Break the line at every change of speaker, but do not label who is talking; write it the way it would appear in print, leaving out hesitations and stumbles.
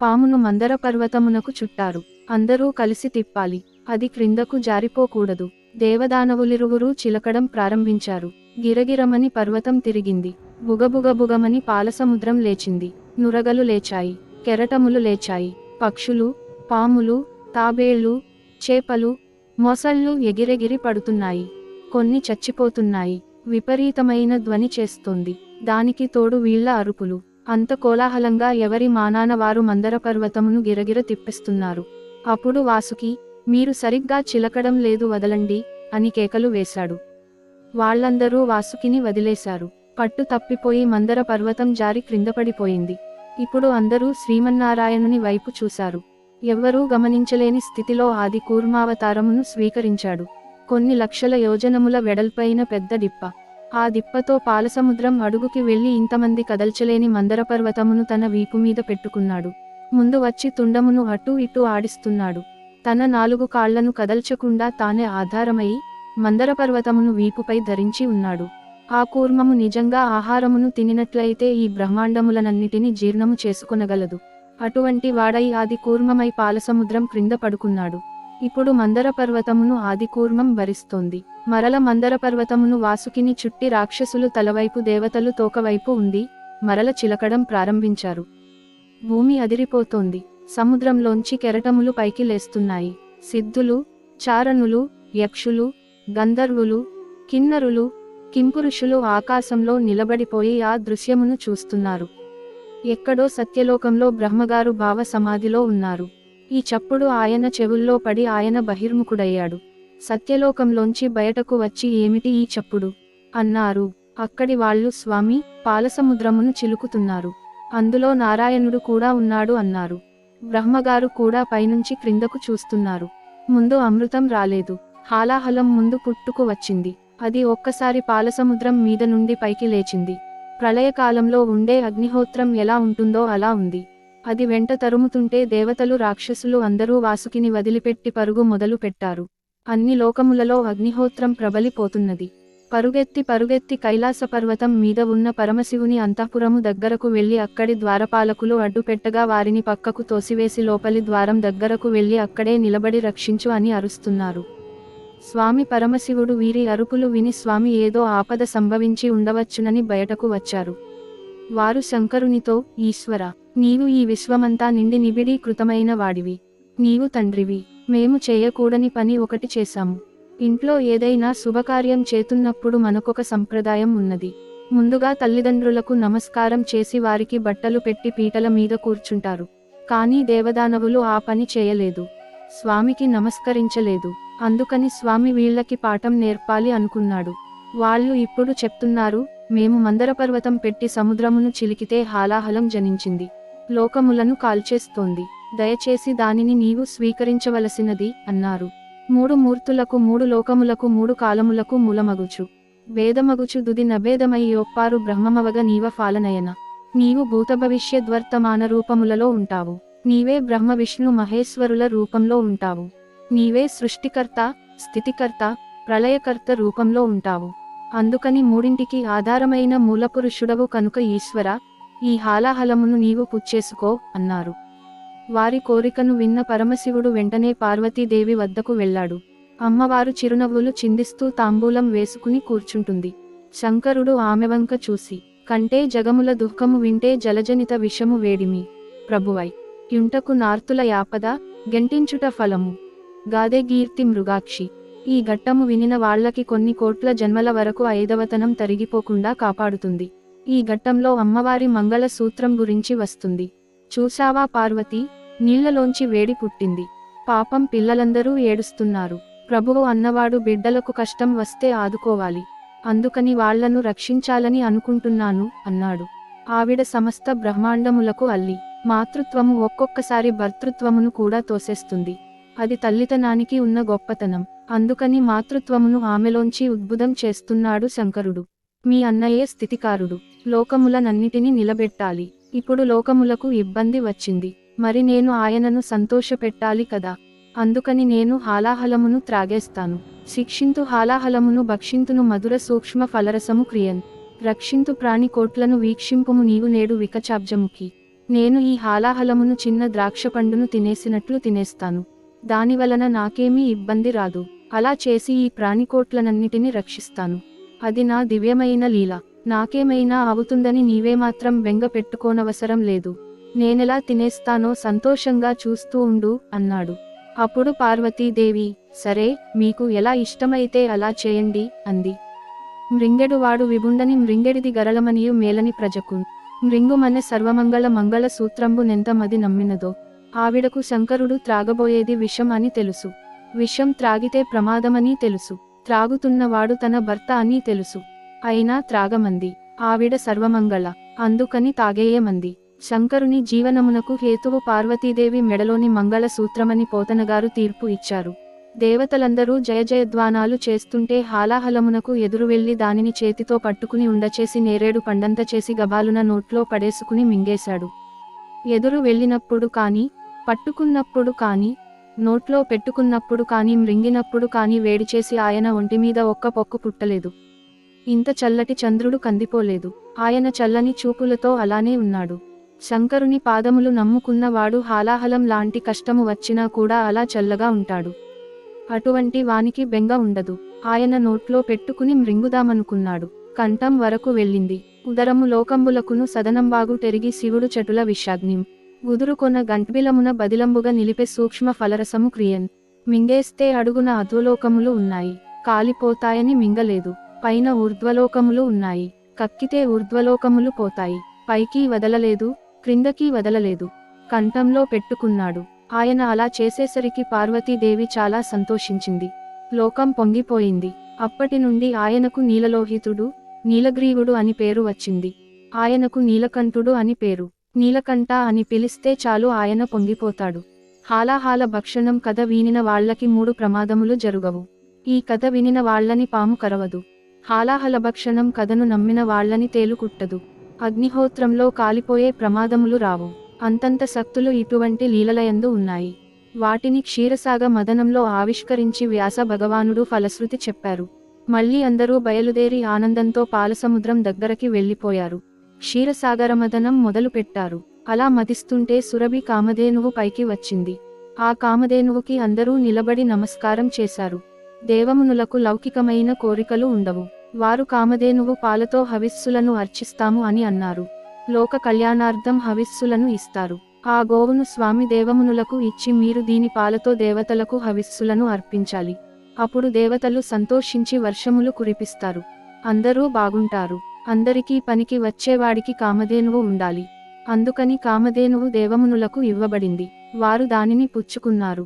పామును మందర పర్వతమునకు చుట్టారు. అందరూ కలిసి తిప్పాలి. అది క్రిందకు జారిపోకూడదు. దేవదానవులిరువురూ చిలకడం ప్రారంభించారు. గిరగిరమని పర్వతం తిరిగింది. బుగబుగబుగమని పాలసముద్రం లేచింది. నురగలు లేచాయి. కెరటములు లేచాయి. పక్షులు, పాములు, తాబేళ్లు, చేపలు, మొసళ్ళు ఎగిరెగిరి పడుతున్నాయి. కొన్ని చచ్చిపోతున్నాయి. విపరీతమైన ధ్వని చేస్తోంది. దానికి తోడు వీళ్ల అరుపులు. అంత కోలాహలంగా ఎవరి మానాన వారు మందర పర్వతమును గిరగిర తిప్పిస్తున్నారు. అప్పుడు వాసుకి, మీరు సరిగ్గా చిలకడం లేదు, వదలండి అని కేకలు వేశాడు. వాళ్లందరూ వాసుకిని వదిలేశారు. పట్టు తప్పిపోయి మందర పర్వతం జారి క్రిందపడిపోయింది. ఇప్పుడు అందరూ శ్రీమన్నారాయణుని వైపు చూశారు. ఎవ్వరూ గమనించలేని స్థితిలో ఆది కూర్మావతారమును స్వీకరించాడు. కొన్ని లక్షల యోజనముల వెడల్పైన పెద్ద డిప్ప. ఆ దిప్పతో పాలసముద్రం అడుగుకి వెళ్లి ఇంతమంది కదల్చలేని మందర పర్వతమును తన వీపుమీద పెట్టుకున్నాడు. ముందు వచ్చి తుండమును అటూ ఇటూ ఆడిస్తున్నాడు. తన 4 కాళ్లను కదల్చకుండా తానే ఆధారమై మందర పర్వతమును వీపుపై ధరించి ఉన్నాడు. ఆ కూర్మము నిజంగా ఆహారమును తినినట్లయితే ఈ బ్రహ్మాండములనన్నిటినీ జీర్ణము చేసుకొనగలదు. అటువంటి వాడై ఆది కూర్మమై పాలసముద్రం క్రింద పడుకున్నాడు. ఇప్పుడు మందర పర్వతమును ఆది కూర్మం భరిస్తోంది. మరల మందర పర్వతమును వాసుకిని చుట్టి రాక్షసులు తలవైపు, దేవతలు తోకవైపు ఉంది మరల చిలకడం ప్రారంభించారు. భూమి అదిరిపోతోంది. సముద్రంలోంచి కెరటములు పైకి లేస్తున్నాయి. సిద్ధులు, చారణులు, యక్షులు, గంధర్వులు, కిన్నరులు, కింపురుషులు ఆకాశంలో నిలబడిపోయి ఆ దృశ్యమును చూస్తున్నారు. ఎక్కడో సత్యలోకంలో బ్రహ్మగారు భావ సమాధిలో ఉన్నారు. ఈ చప్పుడు ఆయన చెవుల్లో పడి ఆయన బహిర్ముఖుడయ్యాడు. సత్యలోకంలోంచి బయటకు వచ్చి, ఏమిటి ఈ చప్పుడు అన్నారు. అక్కడి వాళ్ళు, స్వామి, పాలసముద్రమును చిలుకుతున్నారు. అందులో నారాయణుడు కూడా ఉన్నాడు అన్నారు. బ్రహ్మగారు కూడా పైనుంచి క్రిందకు చూస్తున్నారు. ముందు అమృతం రాలేదు. హాలాహలం ముందు పుట్టుకు వచ్చింది. అది ఒక్కసారి పాలసముద్రం మీద నుండి పైకి లేచింది. ప్రళయకాలంలో ఉండే అగ్నిహోత్రం ఎలా ఉంటుందో అలా ఉంది. అది వెంట తరుముతుంటే దేవతలు, రాక్షసులు అందరూ వాసుకిని వదిలిపెట్టి పరుగు మొదలు పెట్టారు. అన్ని లోకములలో అగ్నిహోత్రం ప్రబలిపోతున్నది. పరుగెత్తి పరుగెత్తి కైలాస పర్వతం మీద ఉన్న పరమశివుని అంతఃపురము దగ్గరకు వెళ్లి అక్కడి ద్వారపాలకులు అడ్డుపెట్టగా వారిని పక్కకు తోసివేసి లోపలి ద్వారం దగ్గరకు వెళ్లి అక్కడే నిలబడి రక్షించు అని అరుస్తున్నారు. స్వామి పరమశివుడు వీరి అరుపులు విని, స్వామి, ఏదో ఆపద సంభవించి ఉండవచ్చునని బయటకు వచ్చారు. వారు శంకరునితో, ఈశ్వర, నీవు ఈ విశ్వమంతా నిండి నిబిడీకృతమైన వాడివి. నీవు తండ్రివి. మేము చేయకూడని పని ఒకటి చేశాము. ఇంట్లో ఏదైనా శుభకార్యం చేతున్నప్పుడు మనకొక సంప్రదాయం ఉన్నది. ముందుగా తల్లిదండ్రులకు నమస్కారం చేసి వారికి బట్టలు పెట్టి పీటల మీద కూర్చుంటారు. కానీ దేవదానవులు ఆ పని చేయలేదు. స్వామికి నమస్కరించలేదు. అందుకని స్వామి వీళ్ళకి పాఠం నేర్పాలి అనుకున్నాడు. వాళ్ళు ఇప్పుడు చెప్తున్నారు, మేము మందర పర్వతం పెట్టి సముద్రమును చిలికితే హాలాహలం జనించింది. లోకములను కాల్చేస్తోంది. దయచేసి దానిని నీవు స్వీకరించవలసినది అన్నారు. 3 మూర్తులకు, 3 లోకములకు, 3 కాలములకు మూలమగుచు భేదమగుచు దుది నభేదమై యొప్పారు బ్రహ్మమవగ నీవ ఫాలనయన. నీవు భూతభవిష్యద్వర్తమాన రూపములలో ఉంటావు. నీవే బ్రహ్మ విష్ణు మహేశ్వరుల రూపంలో ఉంటావు. నీవే సృష్టికర్త, స్థితికర్త, ప్రళయకర్త రూపంలో ఉంటావు. అందుకని మూడింటికి ఆధారమైన మూలపురుషుడవు కనుక ఈశ్వర, ఈ హాలాహలమును నీవు పుచ్చేసుకో అన్నారు. వారి కోరికను విన్న పరమశివుడు వెంటనే పార్వతీదేవి వద్దకు వెళ్ళాడు. అమ్మవారు చిరునవ్వులు చిందిస్తూ తాంబూలం వేసుకుని కూర్చుంటుంది. శంకరుడు ఆమెవంక చూసి, కంటే జగముల దుఃఖము వింటే జలజనిత విషము వేడిమి. ప్రభువై యుంటకు నార్తుల యాపద గెంటించుట ఫలము. గాదె కీర్తి మృగాక్షి. ఈ ఘట్టము వినిన వాళ్లకి కొన్ని కోట్ల జన్మల వరకు ఐదవతనం తరిగిపోకుండా కాపాడుతుంది. ఈ ఘట్టంలో అమ్మవారి మంగళ సూత్రం గురించి వస్తుంది. చూశావా పార్వతి, నీళ్లలోంచి వేడి పుట్టింది. పాపం పిల్లలందరూ ఏడుస్తున్నారు. ప్రభువు అన్నవాడు బిడ్డలకు కష్టం వస్తే ఆదుకోవాలి. అందుకని వాళ్లను రక్షించాలని అనుకుంటున్నాను అన్నాడు. ఆవిడ సమస్త బ్రహ్మాండములకు అల్లి. మాతృత్వము ఒక్కొక్కసారి భర్తృత్వమును కూడా తోసేస్తుంది. అది తల్లితనానికి ఉన్న గొప్పతనం. అందుకని మాతృత్వమును ఆమెలోంచి ఉద్భుతం చేస్తున్నాడు శంకరుడు. మీ అన్నయ్యే స్థితికారుడు. లోకములనన్నిటినీ నిలబెట్టాలి. ఇప్పుడు లోకములకు ఇబ్బంది వచ్చింది. మరి నేను ఆయనను సంతోషపెట్టాలి కదా. అందుకని నేను హాలాహలమును త్రాగేస్తాను. శిక్షింతు హాలాహలమును భక్షింతును మధుర సూక్ష్మ ఫలరసము క్రియన్. రక్షింతు ప్రాణి కోట్లను వీక్షింపుము నీవు నేడు వికచాబ్జముఖి. నేను ఈ హాలాహలమును చిన్న ద్రాక్ష పండును తినేసినట్లు తినేస్తాను. దానివలన నాకేమీ ఇబ్బంది రాదు. అలా చేసి ఈ ప్రాణికోట్లనన్నిటిని రక్షిస్తాను. అది నా దివ్యమైన లీల. నాకేమైనా అవుతుందని నీవేమాత్రం బెంగ పెట్టుకోనవసరం లేదు. నేనెలా తినేస్తానో సంతోషంగా చూస్తూ ఉండు అన్నాడు. అప్పుడు పార్వతీదేవి, సరే, మీకు ఎలా ఇష్టమైతే అలా చేయండి అంది. మృంగెడువాడు విభుండని మృంగెడిది గరళమనియు మేలని ప్రజకు మృంగుమనె సర్వమంగళ మంగళ సూత్రంబు నెంత మది నమ్మినదో. ఆవిడకు శంకరుడు త్రాగబోయేది విషం అని తెలుసు. విషం త్రాగితే ప్రమాదమని తెలుసు. త్రాగుతున్నవాడు తన భర్త అని తెలుసు. అయినా త్రాగమంది. ఆవిడ సర్వమంగళ, అందుకని తాగేయమంది. శంకరుని జీవనమునకు హేతువు పార్వతీదేవి మెడలోని మంగళ సూత్రమని పోతనగారు తీర్పు ఇచ్చారు. దేవతలందరూ జయజయధ్వానాలు చేస్తుంటే హాలాహలమునకు ఎదురు వెళ్లి దానిని చేతితో పట్టుకుని ఉండచేసి నేరేడు పండంత చేసి గబాలున నోట్లో పడేసుకుని మింగేశాడు. ఎదురు వెళ్ళినప్పుడు కాని, పట్టుకున్నప్పుడు కాని, నోట్లో పెట్టుకున్నప్పుడు కాని, మృంగినప్పుడు కాని వేడిచేసి ఆయన ఒంటిమీద ఒక్క పొక్కు పుట్టలేదు. ఇంత చల్లటి చంద్రుడు కందిపోలేదు. ఆయన చల్లని చూపులతో అలానే ఉన్నాడు. శంకరుని పాదములు నమ్ముకున్నవాడు హాలాహలం లాంటి కష్టము వచ్చినా కూడా అలా చల్లగా ఉంటాడు. అటువంటి వానికి బెంగ ఉండదు. ఆయన నోట్లో పెట్టుకుని మృంగుదామనుకున్నాడు. కంఠం వరకు వెళ్ళింది. ఉదరము లోకంబులకును సదనంబాగు తెరిగి శివుడు చటుల విషాగ్నిం గుదురుకొన గంట్బిలమున బదిలంబుగా నిలిపే సూక్ష్మ ఫలరసము క్రియన్ మింగేస్తే అడుగున అధోలోకములు ఉన్నాయి. కాలిపోతాయని మింగలేదు. పైన ఊర్ధ్వలోకములు ఉన్నాయి. కక్కితే ఊర్ధ్వలోకములు పోతాయి. పైకి వదలలేదు, క్రిందకి వదలలేదు. కంఠంలో పెట్టుకున్నాడు. ఆయన అలా చేసేసరికి పార్వతీదేవి చాలా సంతోషించింది. లోకం పొంగిపోయింది. అప్పటి నుండి ఆయనకు నీలలోహితుడు, నీలగ్రీవుడు అని పేరు వచ్చింది. ఆయనకు నీలకంఠుడు అని పేరు. నీలకంఠ అని పిలిస్తే చాలు ఆయన పొంగిపోతాడు. హాలాహాల భక్షణం కథ వినిన వాళ్లకి 3 ప్రమాదములు జరుగవు. ఈ కథ వినిన వాళ్లని పాము కరవదు. హాలాహల భక్షణం కథను నమ్మిన వాళ్లని తేలు కుట్టదు. అగ్నిహోత్రంలో కాలిపోయే ప్రమాదములు రావు. అంతంత శక్తులు ఇటువంటి లీలలయందు ఉన్నాయి. వాటిని క్షీరసాగ మదనంలో ఆవిష్కరించి వ్యాస భగవానుడు ఫలశ్రుతి చెప్పారు. మళ్ళీ అందరూ బయలుదేరి ఆనందంతో పాలసముద్రం దగ్గరకి వెళ్ళిపోయారు. క్షీరసాగరమదనం మొదలు పెట్టారు. అలా మదిస్తుంటే సురభి కామధేనువు పైకి వచ్చింది. ఆ కామధేనువుకి అందరూ నిలబడి నమస్కారం చేశారు. దేవమునులకు లౌకికమైన కోరికలు ఉండవు. వారు కామధేనువు పాలతో హవిస్సులను అర్చిస్తాము అని అన్నారు. లోక కళ్యాణార్థం హవిస్సులను ఇస్తారు. ఆ గోవును స్వామి దేవమునులకు ఇచ్చి మీరు దీని పాలతో దేవతలకు హవిస్సులను అర్పించాలి. అప్పుడు దేవతలు సంతోషించి వర్షములు కురిపిస్తారు. అందరూ బాగుంటారు. అందరికీ పనికి వచ్చేవాడికి కామధేనువు ఉండాలి. అందుకని కామధేనువు దేవమునులకు ఇవ్వబడింది. వారు దానిని పుచ్చుకున్నారు.